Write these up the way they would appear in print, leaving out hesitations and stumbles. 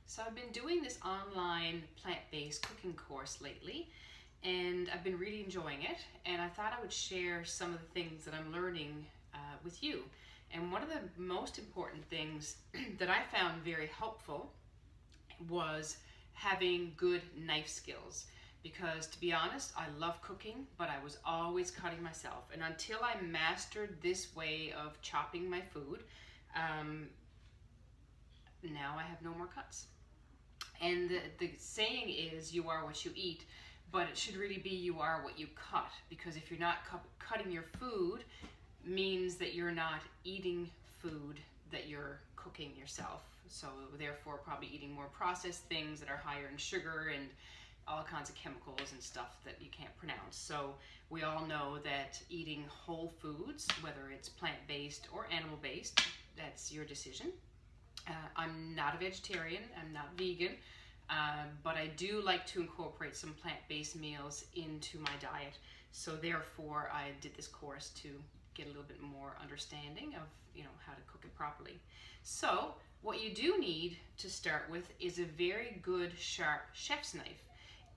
So I've been doing this online plant-based cooking course lately, and I've been really enjoying it, and I thought I would share some of the things that I'm learning with you. And one of the most important things that I found very helpful was having good knife skills. Because to be honest, I love cooking, but I was always cutting myself. And until I mastered this way of chopping my food, now I have no more cuts. And the saying is, you are what you eat, but it should really be you are what you cut, because if you're not cutting your food, means that you're not eating food that you're cooking yourself. So therefore probably eating more processed things that are higher in sugar and all kinds of chemicals and stuff that you can't pronounce. So we all know that eating whole foods, whether it's plant-based or animal-based, that's your decision. I'm not a vegetarian, I'm not vegan, but I do like to incorporate some plant-based meals into my diet. So therefore I did this course to get a little bit more understanding of how to cook it properly. So what you do need to start with is a very good sharp chef's knife.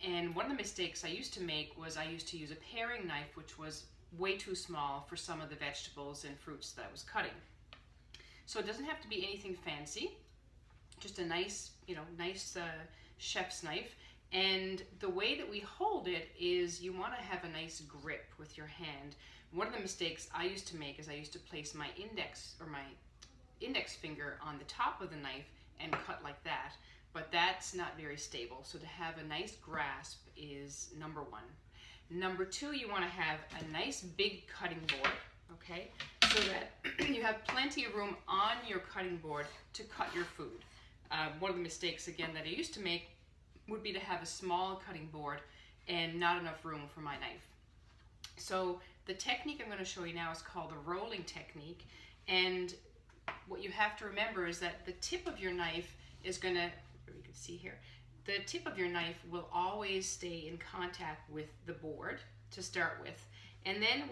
And one of the mistakes I used to make was I used to use a paring knife, which was way too small for some of the vegetables and fruits that I was cutting. So it doesn't have to be anything fancy, just a nice, chef's knife. And the way that we hold it is you want to have a nice grip with your hand. One of the mistakes I used to make is I used to place my index finger on the top of the knife and cut like that. But that's not very stable. So to have a nice grasp is number one. Number two, you want to have a nice big cutting board, okay? So that you have plenty of room on your cutting board to cut your food. One of the mistakes, again, that I used to make would be to have a small cutting board and not enough room for my knife. So the technique I'm going to show you now is called the rolling technique. And what you have to remember is that the tip of your knife is going to, you can see here, the tip of your knife will always stay in contact with the board to start with. And then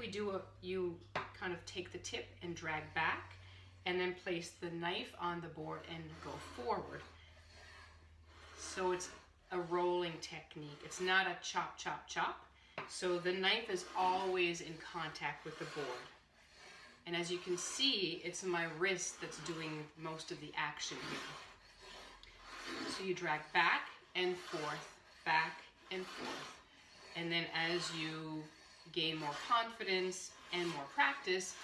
you kind of take the tip and drag back, and then place the knife on the board and go forward. So it's a rolling technique. It's not a chop, chop, chop. So the knife is always in contact with the board. And as you can see, it's my wrist that's doing most of the action here. So you drag back and forth, back and forth. And then as you gain more confidence and more practice,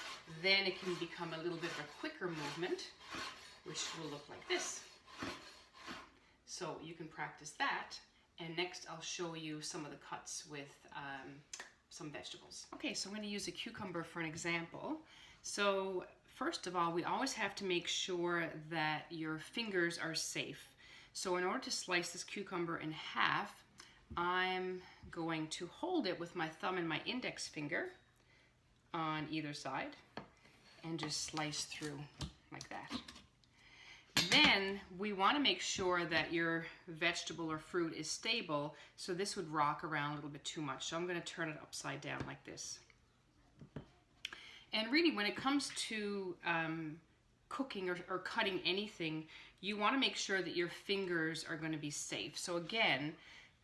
then it can become a little bit of a quicker movement, which will look like this. So you can practice that, and next I'll show you some of the cuts with some vegetables. Okay, so I'm going to use a cucumber for an example. So first of all, we always have to make sure that your fingers are safe. So in order to slice this cucumber in half, I'm going to hold it with my thumb and my index finger on either side and just slice through like that. Then we want to make sure that your vegetable or fruit is stable, so this would rock around a little bit too much. So I'm going to turn it upside down like this. And really, when it comes to cooking or cutting anything, you want to make sure that your fingers are going to be safe. So again,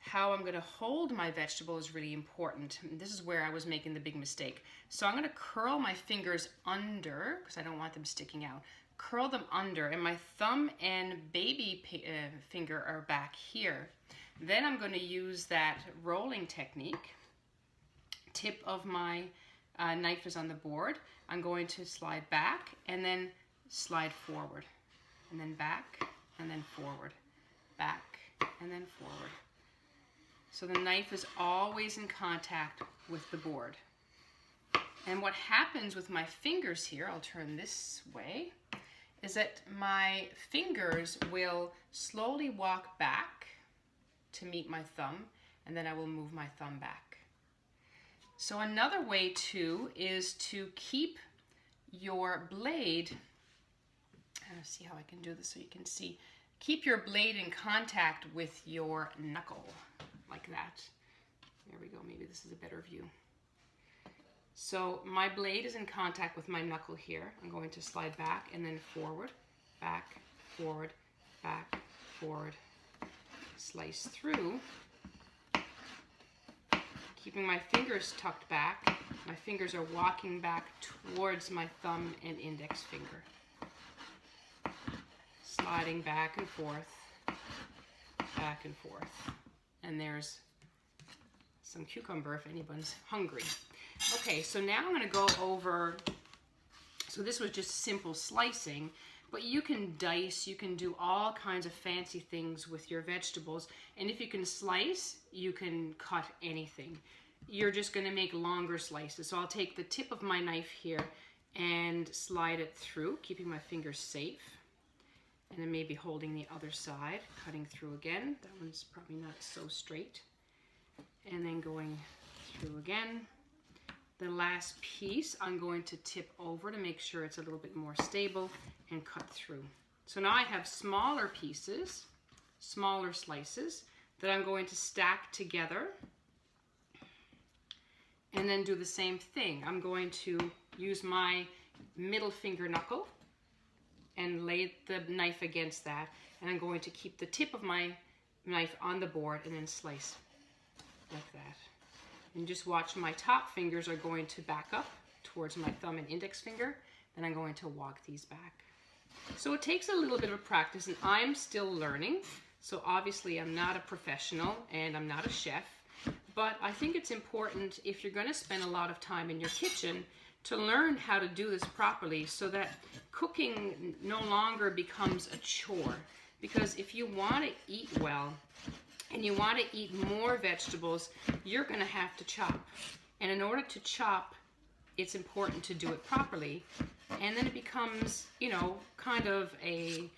how I'm going to hold my vegetable is really important. And this is where I was making the big mistake. So I'm going to curl my fingers under, because I don't want them sticking out. Curl them under, and my thumb and baby finger are back here. Then I'm going to use that rolling technique. Tip of my knife is on the board. I'm going to slide back and then slide forward, and then back and then forward, back and then forward. So the knife is always in contact with the board. And what happens with my fingers here, I'll turn this way, is that my fingers will slowly walk back to meet my thumb, and then I will move my thumb back. So another way too is to keep your blade, let's see how I can do this so you can see, keep your blade in contact with your knuckle, like that. There we go, maybe this is a better view. So my blade is in contact with my knuckle here. I'm going to slide back and then forward, back, forward, slice through, keeping my fingers tucked back. My fingers are walking back towards my thumb and index finger. Sliding back and forth, back and forth. And there's some cucumber if anyone's hungry. Okay, so now I'm going to go over, so this was just simple slicing, but you can dice, you can do all kinds of fancy things with your vegetables, and if you can slice, you can cut anything. You're just going to make longer slices. So I'll take the tip of my knife here and slide it through, keeping my fingers safe. And then maybe holding the other side, cutting through again. That one's probably not so straight. And then going through again. The last piece I'm going to tip over to make sure it's a little bit more stable and cut through. So now I have smaller pieces, smaller slices that I'm going to stack together. And then do the same thing. I'm going to use my middle finger knuckle and lay the knife against that. And I'm going to keep the tip of my knife on the board and then slice like that. And just watch my top fingers are going to back up towards my thumb and index finger. Then I'm going to walk these back. So it takes a little bit of practice, and I'm still learning. So obviously I'm not a professional and I'm not a chef. But I think it's important, if you're going to spend a lot of time in your kitchen, to learn how to do this properly so that cooking no longer becomes a chore. Because if you want to eat well and you want to eat more vegetables, you're going to have to chop. And in order to chop, it's important to do it properly. And then it becomes, you know, kind of a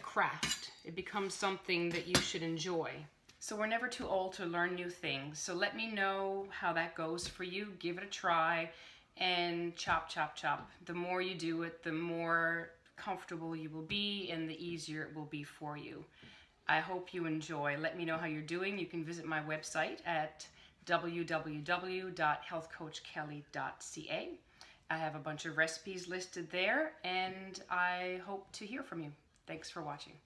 craft. It becomes something that you should enjoy. So we're never too old to learn new things. So let me know how that goes for you. Give it a try and chop, chop, chop. The more you do it, the more comfortable you will be and the easier it will be for you. I hope you enjoy. Let me know how you're doing. You can visit my website at www.healthcoachkelly.ca. I have a bunch of recipes listed there, and I hope to hear from you. Thanks for watching.